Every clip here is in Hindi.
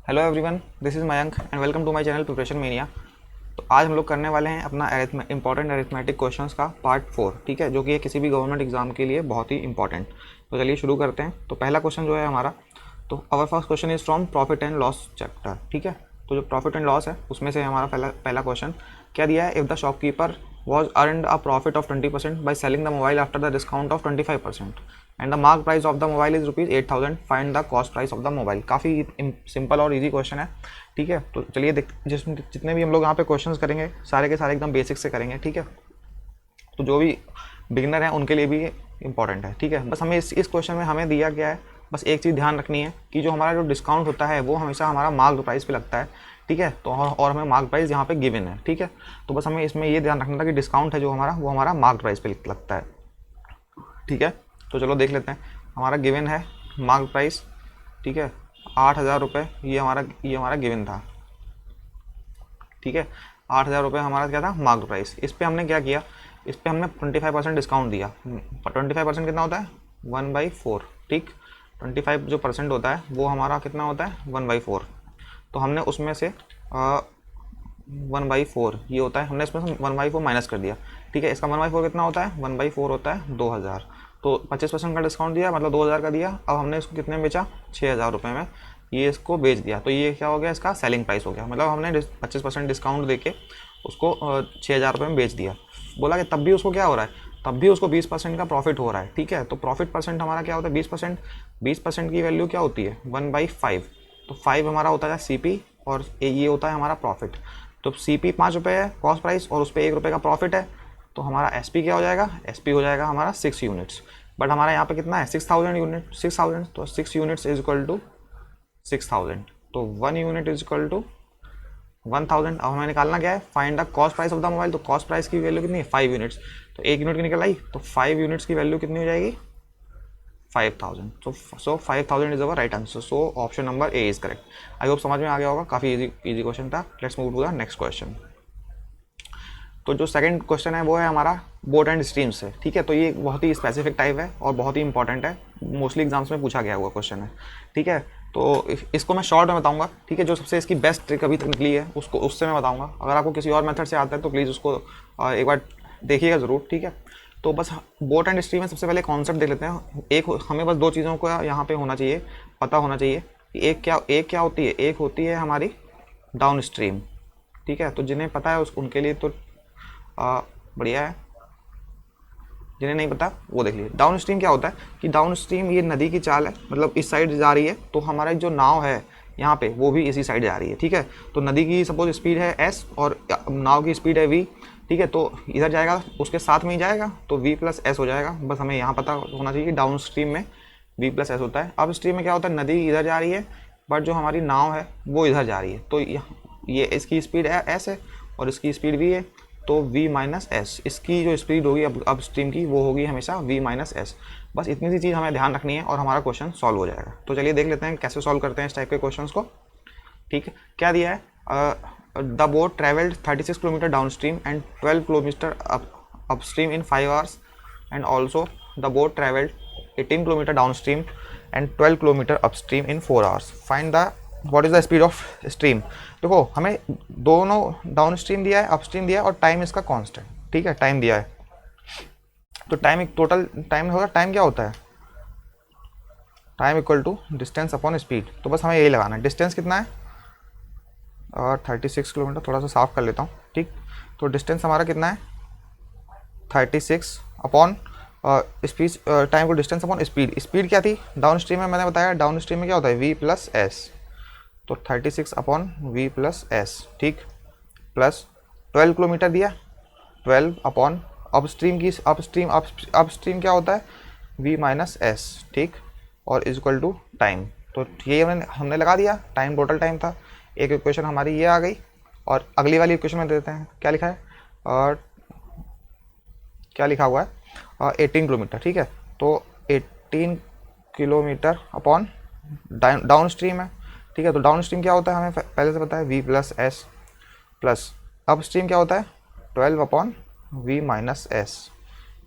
Hello everyone, this is Mayank and welcome to my channel preparation mania. तो आज हम लोग करने वाले हैं अपना इंपॉर्टेंट अरिथमेटिक क्वेश्चंस का पार्ट 4, ठीक है, जो कि है किसी भी गवर्नमेंट एग्जाम के लिए बहुत ही इंपॉर्टेंट। तो चलिए शुरू करते हैं। तो पहला क्वेश्चन जो है हमारा, तो our first question is from profit and loss chapter, ठीक है। तो जो प्रॉफिट एंड लॉस है उसमें से हमारा पहला पहला क्वेश्चन क्या दिया है, if the shopkeeper was earned a profit of 20% by selling the mobile after the discount of 25% and the mark price of the mobile is rupees 8,000, find the cost price of the mobile। काफ़ी सिंपल और इजी क्वेश्चन है, ठीक है। तो चलिए जितने भी हम लोग यहाँ पे क्वेश्चंस करेंगे सारे के सारे एकदम बेसिक से करेंगे, ठीक है। तो जो भी बिगिनर है उनके लिए भी इंपॉर्टेंट है, ठीक है। बस हमें इस क्वेश्चन में हमें दिया गया है, बस एक चीज़ ध्यान रखनी है कि जो हमारा जो डिस्काउंट होता है वो हमेशा हमारा मार्क्ड प्राइस पे लगता है, ठीक है। तो और हमें मार्क प्राइस यहाँ पे गिवन है, ठीक है। तो बस हमें इसमें ये ध्यान रखना था कि डिस्काउंट है जो हमारा वो हमारा मार्क प्राइस पे लगता है, ठीक है। तो चलो देख लेते हैं। हमारा गिवन है मार्क प्राइस, ठीक है, 8,000 रुपये ये हमारा गिवन था, ठीक है। 8,000 रुपये हमारा क्या था, मार्क प्राइस। इस पर हमने क्या किया, इस पर हमने 25% डिस्काउंट दिया। 25% कितना होता है, 1/4, ठीक। 25 जो परसेंट होता है वो हमारा कितना होता है, 1/4। तो हमने उसमें से 1/4 ये होता है, हमने इसमें से 1/4 माइनस कर दिया, ठीक है। इसका 1/4 कितना होता है, 1/4 होता है 2,000। तो 25% का डिस्काउंट दिया, मतलब 2,000 का दिया। अब हमने इसको कितने में बेचा, 6,000 रुपये में ये इसको बेच दिया। तो ये क्या हो गया, इसका सेलिंग प्राइस हो गया। मतलब हमने 25% डिस्काउंट देके उसको 6,000 रुपये में बेच दिया। बोला कि तब भी उसको क्या हो रहा है, तब भी उसको 20% का प्रॉफिट हो रहा है, ठीक है। तो प्रॉफिट परसेंट हमारा क्या होता है, 20%। 20% की वैल्यू क्या होती है, 1/5। तो 5 हमारा होता है CP और ये होता है हमारा प्रॉफिट। तो CP 5 रुपये है कॉस्ट प्राइस और उस पर 1 रुपये का प्रॉफिट है। तो हमारा SP क्या हो जाएगा, SP हो जाएगा हमारा 6 यूनिट्स। बट हमारा यहाँ पे कितना है, 6,000 यूनिट, 6,000। तो 6 यूनिट्स इज इक्वल टू 6,000। तो 1 यूनिट इज इक्वल टू 1,000। अब हमें निकालना क्या है, find the cost price of the mobile. तो कॉस्ट प्राइस की वैल्यू कितनी है, 5 यूनिट्स। तो 1 यूनिट की निकल आई, तो 5 यूनिट्स की वैल्यू कितनी हो जाएगी, 5,000। So 5,000 is our right answer. So option number A is correct. I hope समझ में आ गया होगा, काफ़ी इजी क्वेश्चन था। Let's move to the next question. तो जो सेकंड क्वेश्चन है वो है हमारा बोट एंड स्ट्रीम से, ठीक है। तो ये बहुत ही स्पेसिफिक टाइप है और बहुत ही इंपॉर्टेंट है, मोस्टली एग्जाम्स में पूछा गया हुआ क्वेश्चन है, ठीक है। तो इसको मैं शॉर्ट में बताऊंगा, ठीक है। जो सबसे इसकी बेस्ट ट्रिक अभी तक निकली है उसको उससे मैं बताऊंगा। अगर आपको किसी और मेथड से आता है तो प्लीज़ उसको एक बार देखिएगा ज़रूर, ठीक है। तो बस बोट एंड स्ट्रीम में सबसे पहले कॉन्सेप्ट देख लेते हैं। एक हमें बस 2 चीज़ों को यहाँ पे होना चाहिए, पता होना चाहिए कि एक क्या होती है, एक होती है हमारी डाउन स्ट्रीम, ठीक है। तो जिन्हें पता है उनके लिए तो बढ़िया है, जिन्हें नहीं पता वो देख लीजिए। डाउन स्ट्रीम क्या होता है कि डाउन स्ट्रीम ये नदी की चाल है, मतलब इस साइड जा रही है, तो हमारा जो नाव है यहाँ पे वो भी इसी साइड जा रही है, ठीक है। तो नदी की सपोज स्पीड है S और नाव की स्पीड है V, ठीक है। तो इधर जाएगा उसके साथ में ही जाएगा, तो V+S हो जाएगा। बस हमें यहाँ पता होना चाहिए कि डाउन स्ट्रीम में V+S होता है। अब स्ट्रीम में क्या होता है, नदी इधर जा रही है बट जो हमारी नाव है वो इधर जा रही है। तो ये इसकी स्पीड S है और इसकी स्पीड V है, तो V-S। इसकी जो स्पीड होगी अब स्ट्रीम की वो होगी हमेशा V-S। बस इतनी सी चीज़ हमें ध्यान रखनी है और हमारा क्वेश्चन सॉल्व हो जाएगा। तो चलिए देख लेते हैं कैसे सॉल्व करते हैं इस टाइप के क्वेश्चंस को, ठीक है। क्या दिया है, the boat travelled 36 kilometre down stream and 12 kilometre up stream in 5 hours and also the boat travelled 18 kilometre down stream and 12 kilometre up stream in 4 hours. Find the what is the speed of stream. देखो हमें दोनों डाउन स्ट्रीम दिया है, अप स्ट्रीम दिया है और टाइम इसका कांस्टेंट, ठीक है, टाइम दिया है। तो टाइम टोटल टाइम होगा, टाइम क्या होता है, time equal to distance upon speed. तो बस हमें यही लगाना है। डिस्टेंस कितना है, और 36 किलोमीटर, थोड़ा सा साफ कर लेता हूँ, ठीक। तो डिस्टेंस हमारा कितना है, 36 अपॉन स्पीड, टाइम को डिस्टेंस अपॉन स्पीड। स्पीड क्या थी डाउन स्ट्रीम में, मैंने बताया डाउन स्ट्रीम में क्या होता है, V+S। तो 36 अपॉन V+S, ठीक, प्लस 12 किलोमीटर दिया, 12 अपॉन अप स्ट्रीम की अप स्ट्रीम क्या होता है, V-S, ठीक, और इज इक्वल टू टाइम। तो ये हमने लगा दिया, टाइम टोटल टाइम था। एक इक्वेशन हमारी ये आ गई और अगली वाली इक्वेशन में देते हैं क्या लिखा है, और क्या लिखा हुआ है, 18 किलोमीटर, ठीक है। तो 18 किलोमीटर अपॉन डाउन स्ट्रीम है, ठीक है। तो डाउन स्ट्रीम क्या होता है हमें पहले से पता है, V+S, प्लस अप स्ट्रीम क्या होता है, 12 upon V-S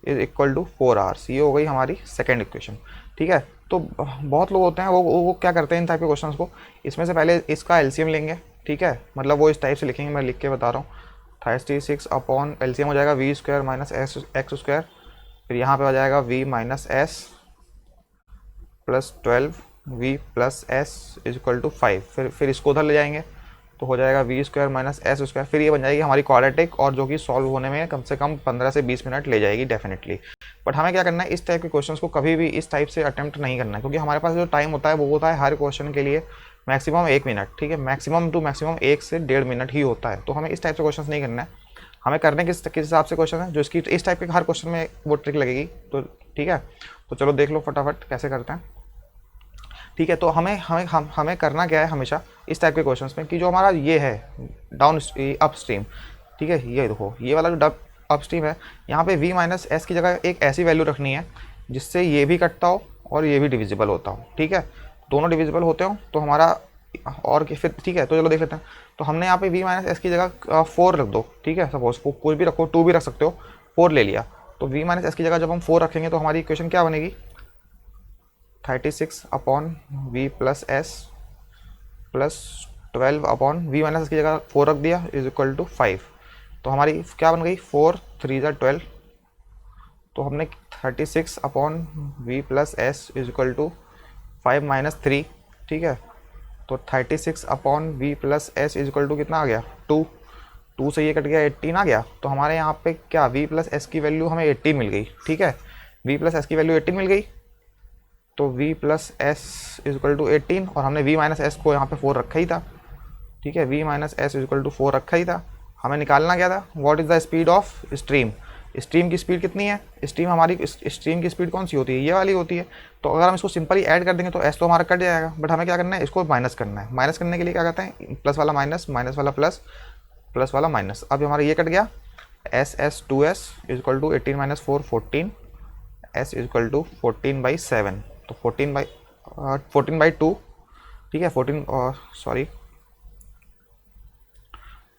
is equal to 4 hours. ये हो गई हमारी सेकेंड इक्वेशन, ठीक है। तो बहुत लोग होते हैं वो क्या करते हैं इन टाइप के क्वेश्चंस को, इसमें से पहले इसका एलसीएम लेंगे, ठीक है, मतलब वो इस टाइप से लिखेंगे, मैं लिख के बता रहा हूँ। 36 अपॉन एलसीएम हो जाएगा V square minus X square, फिर यहाँ पे हो जाएगा V minus S plus 12 V plus S is equal to 5, फिर इसको उधर ले जाएंगे तो हो जाएगा V square minus S square, फिर ये बन जाएगी हमारी क्वाड्रेटिक, और जो कि सॉल्व होने में कम से कम 15 से 20 मिनट ले जाएगी डेफिनेटली। बट हमें क्या करना है, इस टाइप के क्वेश्चंस को कभी भी इस टाइप से अटेम्प्ट नहीं करना है, क्योंकि हमारे पास जो टाइम होता है वो होता है हर क्वेश्चन के लिए मैक्सिमम 1 मिनट, ठीक है, मैक्सिमम टू मैक्सिमम 1 से 1.5 मिनट ही होता है। तो हमें इस टाइप से क्वेश्चन नहीं करना है, हमें करने किस हिसाब से क्वेश्चन है जो इसकी इस टाइप के हर क्वेश्चन में वो ट्रिक लगेगी। तो ठीक है, तो चलो देख लो फटाफट कैसे करते हैं। ठीक है, तो हमें करना क्या है हमेशा इस टाइप के क्वेश्चंस में कि जो हमारा ये है डाउन अपस्ट्रीम, ठीक है, ये देखो ये वाला जो अपस्ट्रीम है, यहाँ पे v माइनस एस की जगह एक ऐसी वैल्यू रखनी है जिससे ये भी कटता हो और ये भी डिविजिबल होता हो, ठीक है, दोनों डिविजिबल होते हो तो हमारा और फिर ठीक है। तो चलो देख लेते हैं। तो हमने यहाँ पे v माइनस एस की जगह 4 रख दो, ठीक है, सपोज कोई भी रखो, 2 भी रख सकते हो, 4 ले लिया। तो v माइनस एस की जगह जब हम 4 रखेंगे तो हमारी इक्वेशन क्या बनेगी, 36 upon V plus S plus 12 upon V minus S की जगह 4 रख दिया इज इक्वल टू 5। तो हमारी क्या बन गई, 4 3 ज़ा 12। तो हमने 36 upon V plus S is equal to 5 minus 3, ठीक है। तो 36 upon V plus S is equal to कितना आ गया, 2 से ये कट गया 18 आ गया। तो हमारे यहाँ पे क्या वी प्लस एस की वैल्यू हमें 18 मिल गई, ठीक है, वी प्लस एस की वैल्यू 18 मिल गई। तो v plus S is equal to 18 और हमने v माइनस एस को यहाँ पे 4 रखा ही था, ठीक है, v minus S is equal to 4 रखा ही था। हमें निकालना क्या था, what is the speed of stream, stream की स्पीड कितनी है, स्ट्रीम की स्पीड कौन सी होती है, ये वाली होती है। तो अगर हम इसको सिंपली ऐड कर देंगे तो एस तो हमारा कट जाएगा, बट हमें क्या करना है, इसको माइनस करना है। माइनस करने के लिए क्या करते हैं, प्लस वाला माइनस, माइनस वाला प्लस, प्लस वाला माइनस। अब हमारा ये कट गया, S 2s is equal to 18 minus 4 14, s is equal to 14/7। तो 14/2, ठीक है, 14 सॉरी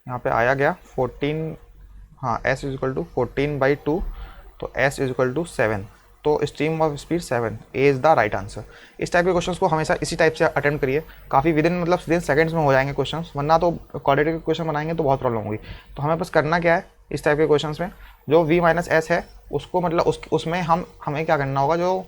यहाँ पे आया गया 14, हाँ, s इज इक्वल टू 14/2, तो s इज इक्वल टू 7। तो stream of speed 7 A is the right answer. इस टाइप के क्वेश्चंस को हमेशा इसी टाइप से अटेम्प्ट करिए, काफ़ी विदिन सेकंड्स में हो जाएंगे क्वेश्चंस, वरना तो क्वाड्रेटिक क्वेश्चन बनाएंगे तो बहुत प्रॉब्लम होगी। तो हमें बस करना क्या है इस टाइप के क्वेश्चंस में, जो v माइनस एस है उसको मतलब उसमें हमें क्या करना होगा, जो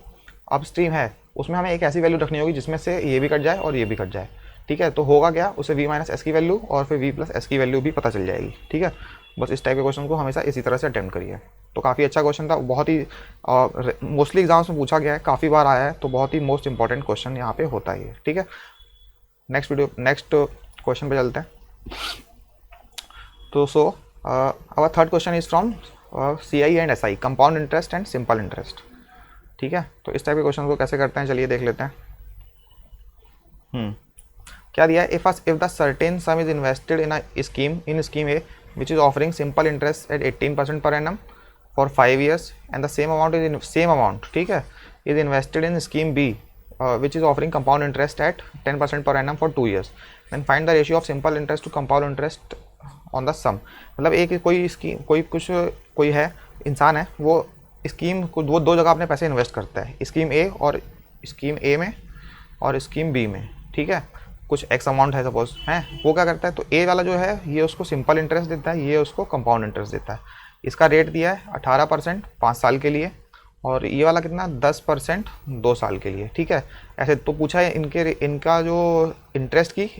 अपस्ट्रीम है उसमें हमें एक ऐसी वैल्यू रखनी होगी जिसमें से ये भी कट जाए और ये भी कट जाए, ठीक है। तो होगा क्या, उसे v माइनस एस की वैल्यू और फिर v प्लस एस की वैल्यू भी पता चल जाएगी, ठीक है। बस इस टाइप के क्वेश्चन को हमेशा इसी तरह से अटेम्प्ट करिए। तो काफ़ी अच्छा क्वेश्चन था, बहुत ही मोस्टली एग्जाम्स में पूछा गया है, काफ़ी बार आया है, तो बहुत ही मोस्ट इंपॉर्टेंट क्वेश्चन यहाँ पे होता ही है, ठीक है। नेक्स्ट क्वेश्चन पे चलते हैं। तो our third question is from CI and SI, compound interest and simple interest, ठीक है। तो इस टाइप के क्वेश्चन को कैसे करते हैं चलिए देख लेते हैं। क्या दिया है, if the certain sum is invested in scheme A which is offering simple interest at 18% per annum for 5 years and the same amount, ठीक है, is invested in scheme B which is offering compound interest at 10% per annum for 2 years, then find the ratio of simple interest to compound interest on the sum. मतलब एक कोई है इंसान है, वो स्कीम को वो 2 जगह अपने पैसे इन्वेस्ट करता है, स्कीम ए और स्कीम ए में और स्कीम बी में, ठीक है, कुछ एक्स अमाउंट है सपोज है। वो क्या करता है, तो ए वाला जो है ये उसको सिंपल इंटरेस्ट देता है, ये उसको कंपाउंड इंटरेस्ट देता है। इसका रेट दिया है 18% 5 साल के लिए, और ये वाला कितना 10% 2 साल के लिए, ठीक है। ऐसे तो पूछा है इनका जो इंटरेस्ट की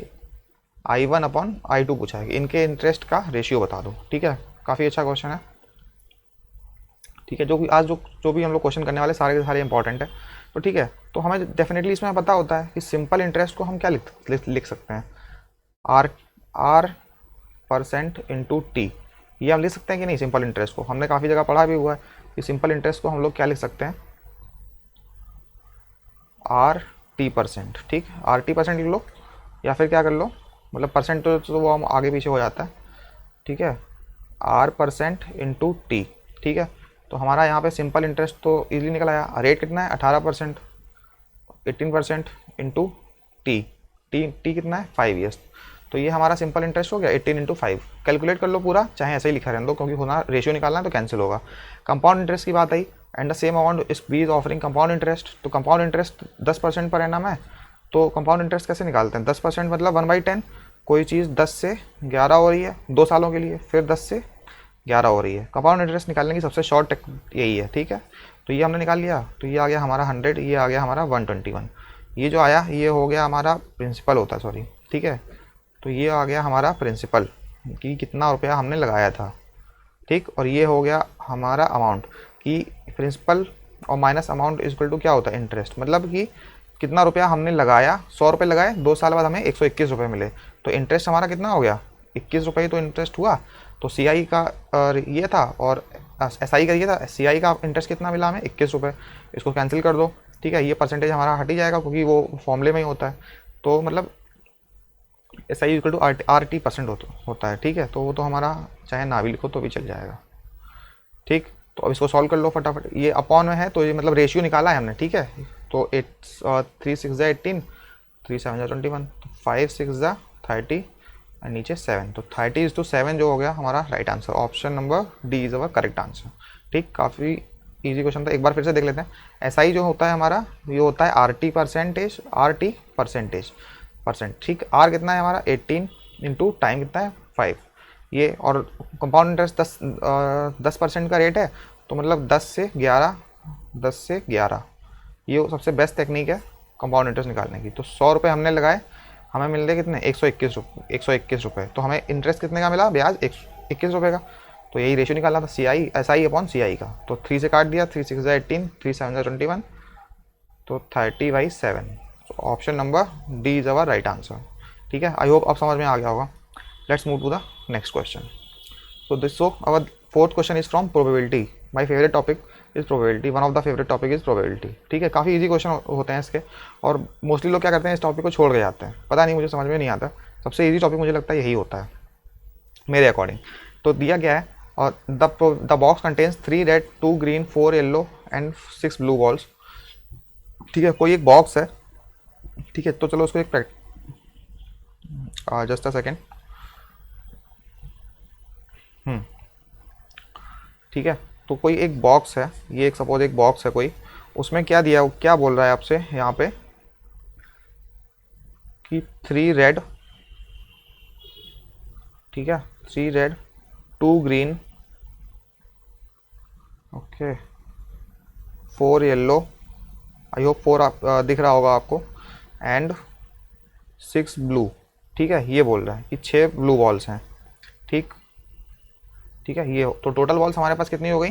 I1/I2 पूछा है, इनके इंटरेस्ट का रेशियो बता दो, ठीक है। काफ़ी अच्छा क्वेश्चन है, ठीक है। जो भी हम लोग क्वेश्चन करने वाले सारे के सारे इंपॉर्टेंट है, तो ठीक है। तो हमें डेफिनेटली इसमें पता होता है कि सिंपल इंटरेस्ट को हम क्या लिख सकते हैं, R% इंटू टी, ये हम लिख सकते हैं कि नहीं। सिंपल इंटरेस्ट को हमने काफ़ी जगह पढ़ा भी हुआ है कि सिंपल इंटरेस्ट को हम लोग क्या लिख सकते हैं, RT%, ठीक, RT% लिख लो, या फिर क्या कर लो, मतलब परसेंट तो वो हम आगे पीछे हो जाता है, ठीक है, R% इंटू टी, ठीक है। तो हमारा यहाँ पे सिंपल इंटरेस्ट तो इजीली निकल आया, रेट कितना है 18%, 18% इंटू टी कितना है 5 years। तो ये हमारा सिंपल इंटरेस्ट हो गया 18 × 5। कैलकुलेट कर लो पूरा, चाहे ऐसे ही लिखा रहने दो, क्योंकि होना रेशियो निकालना है तो कैंसिल होगा। कंपाउंड इंटरेस्ट की बात आई, एंड द सेम अमाउंट इस B is offering compound interest. तो कंपाउंड इंटरेस्ट 10% पर एनम है, तो कंपाउंड इंटरेस्ट कैसे निकालते हैं? 10% मतलब 1/10। कोई चीज़ 10 से 11 हो रही है 2 सालों के लिए, फिर 10 से 11 हो रही है। कंपाउंड इंटरेस्ट निकालने की सबसे शॉर्ट यही है, ठीक है। तो ये हमने निकाल लिया, तो ये आ गया हमारा 100, ये आ गया हमारा 121। ये जो आया ये हो गया हमारा प्रिंसिपल होता है, सॉरी, ठीक है। तो ये आ गया हमारा प्रिंसिपल कि कितना रुपया हमने लगाया था, ठीक। और ये हो गया हमारा अमाउंट कि प्रिंसिपल और minus amount is equal to क्या होता है? इंटरेस्ट। मतलब कि कितना रुपया हमने लगाया, 100 रुपये लगाए, 2 साल बाद हमें 121 रुपये मिले, तो इंटरेस्ट हमारा कितना हो गया? 21 रुपये तो इंटरेस्ट हुआ। तो सी आई का ये था और एस आई का ये था। सी आई का इंटरेस्ट कितना मिला हमें? 21 रुपये। इसको कैंसिल कर दो, ठीक है। ये परसेंटेज हमारा हट ही जाएगा क्योंकि वो फॉर्मूले में ही होता है। तो मतलब S I equal to R T percent होता है, ठीक है। तो वो तो हमारा चाहे ना भी लिखो तो भी चल जाएगा, ठीक। तो अब इसको सॉल्व कर लो फटाफट। ये अपॉन में है तो ये मतलब रेशियो निकाला है हमने, ठीक है। तो 3 6 ज़ा 18, 3 7 ज़ा 21, तो 5 6 ज़ा 30 और नीचे 7, तो 30:7 जो हो गया हमारा right answer. Option number D is our correct answer, ठीक। काफ़ी इजी क्वेश्चन था, एक बार फिर से देख लेते हैं। एस आई जो होता है हमारा ये होता है आर टी परसेंटेज, ठीक। आर कितना है हमारा 18 इंटू टाइम कितना है 5 ये। और कंपाउंड इंटरेस्ट 10% का रेट है, तो मतलब 10 से 11 ये सबसे बेस्ट टेक्निक है कंपाउंड इंटरेस्ट निकालने की। तो 100 रुपये हमने लगाए, हमें मिल रहे कितने? 121 रुपये। तो हमें इंटरेस्ट कितने का मिला? ब्याज 21 रुपये का। तो यही रेशियो निकालना था सी आई एस आई अपॉन सी आई का। तो 3 से काट दिया, 3 6 ज़ा 18, 3 7 ज़ा 21, तो 30/7। Option number D is our right answer, ठीक है। आई होप आप समझ में आ गया होगा। Let's move to the next question. So our fourth question is from probability. My favorite topic is probability. One of the favorite topic is probability. ठीक है, काफ़ी इजी क्वेश्चन होते हैं इसके, और मोस्टली लोग क्या करते हैं इस टॉपिक को छोड़ के जाते हैं, पता नहीं, मुझे समझ में नहीं आता। सबसे इजी टॉपिक मुझे लगता है यही होता है मेरे अकॉर्डिंग। तो दिया गया है और the box contains 3 red 2 green 4 yellow and 6 blue balls, ठीक है। कोई एक बॉक्स है, ठीक है। तो चलो उसको एक जस्ट अ सेकेंड, ठीक है। तो कोई एक बॉक्स है, ये एक सपोज एक बॉक्स है कोई, उसमें क्या दिया, क्या बोल रहा है आपसे यहाँ पे कि 3 रेड, ठीक है, 3 red 2 green, okay, 4 yellow, I hope 4 आप दिख रहा होगा आपको, एंड 6 ब्लू, ठीक है। ये बोल रहा है कि 6 ब्लू बॉल्स हैं, ठीक, ठीक है। ये तो टोटल बॉल्स हमारे पास कितनी हो गई?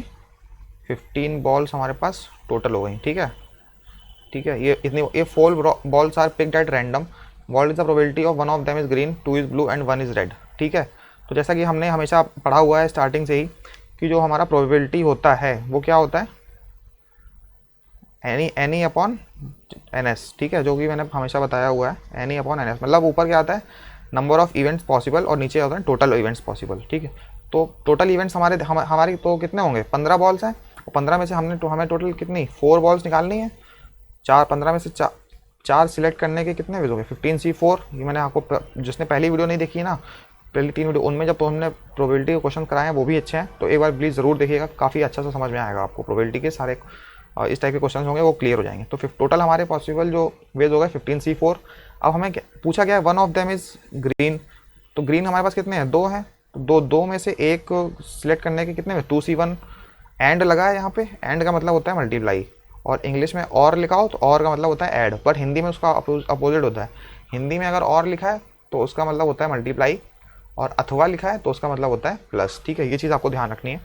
15 बॉल्स हमारे पास टोटल हो गई, ठीक है, ठीक है। ये इतनी, ये 4 balls are picked at random, what is the probability of one of them is green, 2 is blue and 1 is red, ठीक है। तो जैसा कि हमने हमेशा पढ़ा हुआ है स्टार्टिंग से ही कि जो हमारा प्रोबेबिलिटी होता है वो क्या होता है? एनी अपॉन एन एस, ठीक है, जो कि मैंने हमेशा बताया हुआ है। एनी अपॉन एन एस मतलब ऊपर क्या आता है? नंबर ऑफ इवेंट्स पॉसिबल, और नीचे होता है टोटल इवेंट्स पॉसिबल, ठीक है। तो टोटल इवेंट्स हमारी तो कितने होंगे? 15 बॉल्स हैं, और 15 में से हमें टोटल कितनी 4 बॉल्स निकालनी है। 15 में से 4 सिलेक्ट करने के कितने वेज हो गए? 15C4। ये मैंने आपको, जिसने पहली वीडियो नहीं देखी है ना, पहली 3 वीडियो, उनमें जब तो हमने प्रोबेबिलिटी के क्वेश्चन कराए हैं वो भी अच्छे हैं, तो एक बार प्लीज़ ज़रूर देखिएगा, काफ़ी अच्छा सा समझ में आएगा आपको। प्रोबेबिलिटी के सारे इस टाइप के क्वेश्चन होंगे वो क्लियर हो जाएंगे। तो टोटल हमारे पॉसिबल जो वेज हो गए 15C4। अब हमें पूछा गया one of them is green, तो ग्रीन हमारे पास कितने हैं? 2 हैं, तो दो में से एक सिलेक्ट करने के कितने में? 2C1। एंड लगा है यहाँ पे, एंड का मतलब होता है मल्टीप्लाई, और इंग्लिश में और लिखा हो तो और का मतलब होता है ऐड, बट हिंदी में उसका अपोजिट होता है। हिंदी में अगर और लिखा है तो उसका मतलब होता है मल्टीप्लाई, और अथवा लिखा है तो उसका मतलब होता है प्लस, ठीक है। ये चीज़ आपको ध्यान रखनी है।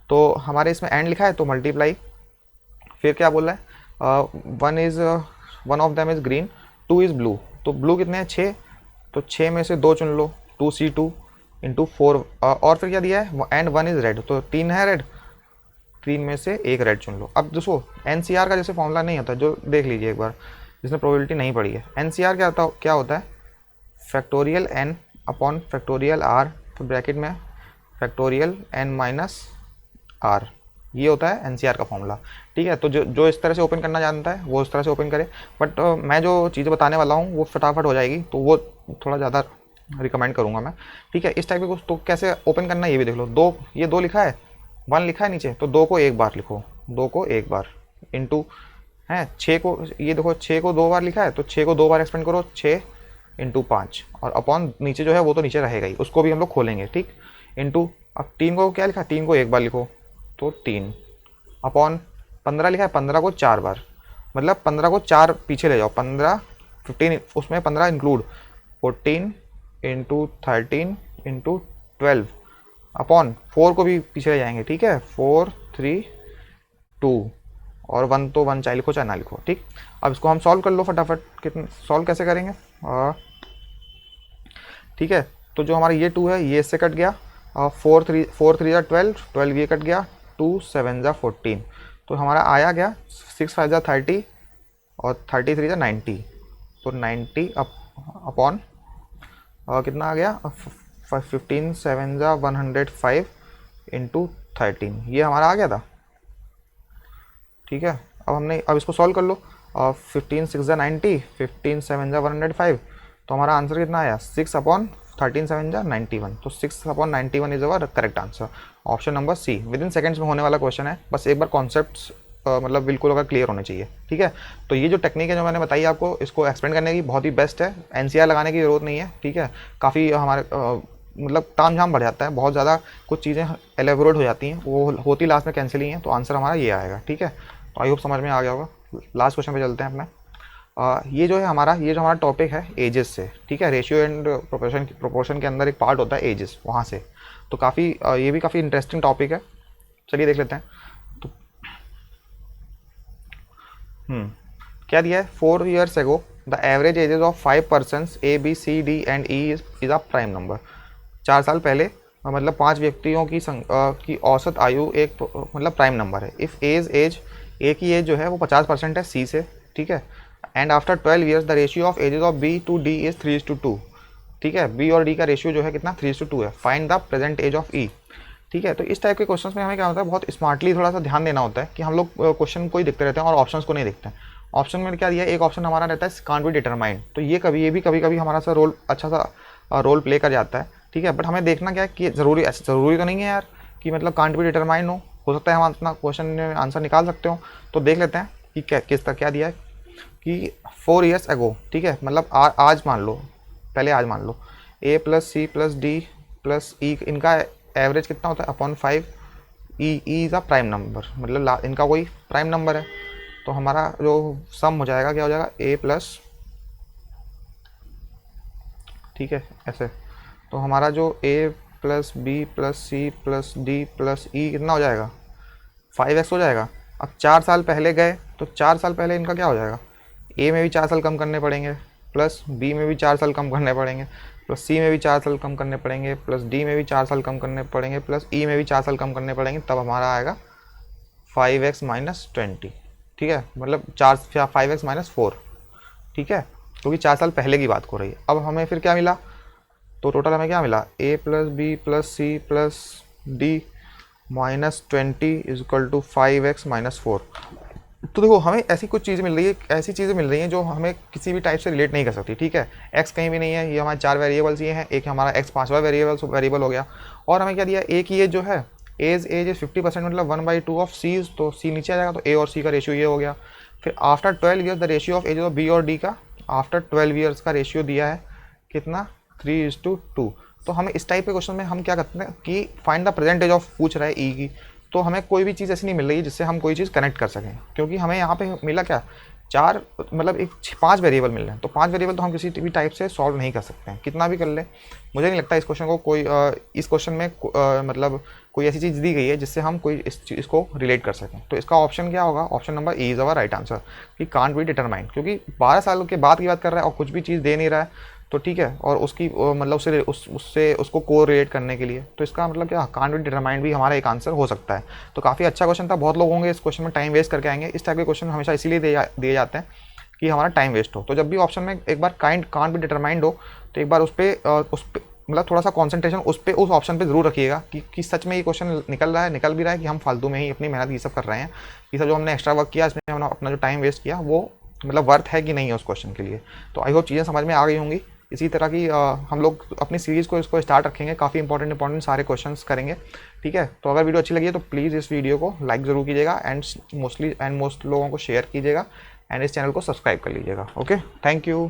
तो हमारे इसमें एंड लिखा है तो मल्टीप्लाई, फिर क्या बोल रहा है? One of them is green, 2 is blue, तो ब्लू कितने हैं? 6, तो 6 में से 2 चुन लो, 2C2 इंटू 4, और फिर क्या दिया है? एंड 1 इज रेड, तो 3 है रेड, 3 में से 1 रेड चुन लो। अब दोस्तों NCR का जैसे फॉर्मूला नहीं होता, जो देख लीजिए एक बार जिसने प्रोबेबिलिटी नहीं पढ़ी है। NCR क्या होता है? Factorial n upon factorial r, तो ब्रैकेट में फैक्टोरियल n माइनस r, ये होता है NCR का फॉर्मूला, ठीक है। तो जो इस तरह से ओपन करना जानता है वो इस तरह से ओपन करे, बट मैं जो चीज़ें बताने वाला हूँ वो फटाफट हो जाएगी, तो वो थोड़ा ज़्यादा रिकमेंड करूँगा मैं, ठीक है। इस टाइप के कुछ, तो कैसे ओपन करना है ये भी देख लो। ये 2 लिखा है, 1 लिखा है नीचे, तो 2 को एक बार लिखो, 2 को एक बार इंटू है 6 को, ये देखो 6 को 2 बार लिखा है तो 6 को 2 बार एक्सपेंड करो, 6 इंटू 5 और अपॉन नीचे जो है वो तो नीचे रहेगा ही, उसको भी हम लोग खोलेंगे, ठीक। इंटू अब 3 को क्या लिखा है, 3 को एक बार लिखो तो 3 अपॉन 15 लिखा है, 15 को 4 बार, मतलब 15 को 4 पीछे ले जाओ, 15 15 उसमें 15 इंक्लूड 14 इंटू 13 इंटू 12 अपॉन 4 को भी पीछे ले जाएंगे, ठीक है, 4 3 2 और 1 तो 1 चाहे लिखो चाहे ना लिखो, ठीक। अब इसको हम सॉल्व कर लो फटाफट, कितने सॉल्व कैसे करेंगे, ठीक है। तो जो हमारा ये 2 है ये इससे कट गया, 4 3 जा 12, 12 ये कट गया, 2 7 जा 14, तो हमारा आया गया 6 5 जा 30 और 33 जा 90, तो 90 अपॉन कितना आ गया 15 7 जा 105 इंटू 13, ये हमारा आ गया था, ठीक है। अब इसको सॉल्व कर लो, 15 6 जा 90, 15 7 जा 105, तो हमारा आंसर कितना आया 6 अपॉन 13 7 जा 91, तो 6 upon 91 is our correct answer, option number C. Within seconds में होने वाला क्वेश्चन है, बस एक बार कॉन्सेप्ट्स मतलब बिल्कुल अगर क्लियर होने चाहिए, ठीक है। तो ये जो टेक्निक है जो मैंने बताई आपको, इसको एक्सप्लेन करने की बहुत ही बेस्ट है, एनसीआर लगाने की ज़रूरत नहीं है, ठीक है। काफ़ी हमारे मतलब ताम झाम बढ़ जाता है, बहुत ज़्यादा कुछ चीज़ें एलेबोरेट हो जाती हैं, वो होती लास्ट में कैंसिल ही हैं, तो आंसर हमारा ये आएगा, ठीक है। तो आई होप समझ में आ गया होगा। लास्ट क्वेश्चन पे चलते हैं अपने। ये जो हमारा टॉपिक है एजेस से, ठीक है, रेशियो एंड प्रोपोर्शन के अंदर एक पार्ट होता है एजेस, वहाँ से, तो काफ़ी ये भी काफ़ी इंटरेस्टिंग टॉपिक है, चलिए देख लेते हैं। तो क्या दिया है, 4 years ago the average ages of 5 persons A B C D and E is a prime number. 4 साल पहले मतलब 5 व्यक्तियों की औसत आयु एक मतलब प्राइम नंबर है। इफ़ एज ए की एज जो है वो 50% है सी से, ठीक है। And after 12 years the ratio of ages of B to D is 3:2, ठीक है। बी और डी का रेशियो जो है कितना 3:2 है। Find the present age of E, ठीक है। तो इस टाइप के क्वेश्चंस में हमें क्या होता है, बहुत स्मार्टली थोड़ा सा ध्यान देना होता है कि हम लोग क्वेश्चन को ही देखते रहते हैं और ऑप्शंस को नहीं देखते हैं। ऑप्शन में क्या दिया है, एक ऑप्शन हमारा रहता है कांट बी डिटरमाइंड, तो ये भी कभी कभी हमारा सा रोल अच्छा सा रोल प्ले कर जाता है, ठीक है। बट हमें देखना क्या है कि ज़रूरी तो नहीं है यार कि मतलब कांट बी डिटरमाइंड हो सकता है हम अपना क्वेश्चन में आंसर निकाल सकते हो। तो देख लेते हैं कि किस तरह क्या दिया है कि 4 years ago, ठीक है, मतलब आज मान लो, पहले आज मान लो A plus C plus D plus E, इनका एवरेज कितना होता है upon 5, E is a prime number, मतलब इनका कोई प्राइम नंबर है, तो हमारा जो सम हो जाएगा क्या हो जाएगा ए प्लस, ठीक है, ऐसे। तो हमारा जो A plus B plus C plus D plus E कितना हो जाएगा 5x हो जाएगा। अब 4 साल पहले गए तो 4 साल पहले इनका क्या हो जाएगा, ए में भी 4 साल कम करने पड़ेंगे, प्लस बी में भी 4 साल कम करने पड़ेंगे, प्लस सी में भी 4 साल कम करने पड़ेंगे, प्लस डी में भी 4 साल कम करने पड़ेंगे, प्लस ई में भी 4 साल कम करने पड़ेंगे, तब हमारा आएगा 5x माइनस 20, ठीक है, मतलब 5x माइनस 4, ठीक है, क्योंकि 4 साल पहले की बात हो रही है। अब हमें फिर क्या मिला, तो टोटल हमें क्या मिला A plus B plus C plus D minus 20 is equal to 5x minus 4। तो देखो हमें ऐसी कुछ चीज़ें मिल रही है, ऐसी चीज़ें मिल रही हैं जो हमें किसी भी टाइप से रिलेट नहीं कर सकती, ठीक है। x कहीं भी नहीं है, ये हमारे 4 वेरिएबल्स ये हैं, एक हमारा x 5वां वेरिएबल हो गया, और हमें क्या दिया ए की एज जो है एज इज 50%, मतलब 1/2 ऑफ सी, तो सी नीचे आ जाएगा, तो ए और सी का रेशियो ये हो गया। फिर after 12 years the ratio of age of B और डी का, आफ्टर 12 ईयर्स का रेशियो दिया है कितना 3:2। तो हमें इस टाइप के क्वेश्चन में हम क्या करते हैं कि find the present age of पूछ रहा है ई की, तो हमें कोई भी चीज़ ऐसी नहीं मिल रही है जिससे हम कोई चीज़ कनेक्ट कर सकें, क्योंकि हमें यहाँ पे मिला क्या 4 मतलब 5 वेरिएबल मिल रहे हैं, तो 5 वेरिएबल तो हम किसी भी टाइप से सॉल्व नहीं कर सकते हैं, कितना भी कर ले। मुझे नहीं लगता इस क्वेश्चन को कोई इस क्वेश्चन में मतलब कोई ऐसी चीज़ दी गई है जिससे हम कोई इस चीज़ को रिलेट कर सकें। तो इसका ऑप्शन क्या होगा, option number E is our right answer, कि कांट बी डिटरमाइंड, क्योंकि 12 साल के बाद की बात कर रहा है और कुछ भी चीज़ दे नहीं रहा है, तो ठीक है, और उसकी मतलब उससे उसको को रिलेट करने के लिए, तो इसका मतलब क्या कांट बी डिटरमाइंड भी हमारा एक आंसर हो सकता है। तो काफ़ी अच्छा क्वेश्चन था, बहुत लोग होंगे इस क्वेश्चन में टाइम वेस्ट करके आएंगे, इस टाइप के क्वेश्चन हमेशा इसीलिए दिए जाते हैं कि हमारा टाइम वेस्ट हो। तो जब भी ऑप्शन में एक बार कांट बी डिटरमाइंड हो तो एक बार उस पर मतलब थोड़ा सा कॉन्सेंट्रेशन उस ऑप्शन पे जरूर रखिएगा कि सच में ये क्वेश्चन निकल भी रहा है कि हम फालतू में ही अपनी मेहनत ये सब कर रहे हैं, ये सब जो हमने एक्स्ट्रा वर्क किया इसमें हमने अपना जो टाइम वेस्ट किया वो मतलब वर्थ है कि नहीं है उस क्वेश्चन के लिए। तो आई होप चीज़ें समझ में आ गई होंगी। इसी तरह की हम लोग अपनी सीरीज़ को इसको स्टार्ट रखेंगे, काफ़ी इंपॉर्टेंट सारे क्वेश्चंस करेंगे, ठीक है। तो अगर वीडियो अच्छी लगी है तो प्लीज़ इस वीडियो को लाइक ज़रूर कीजिएगा एंड मोस्ट लोगों को शेयर कीजिएगा एंड इस चैनल को सब्सक्राइब कर लीजिएगा। Okay, thank you.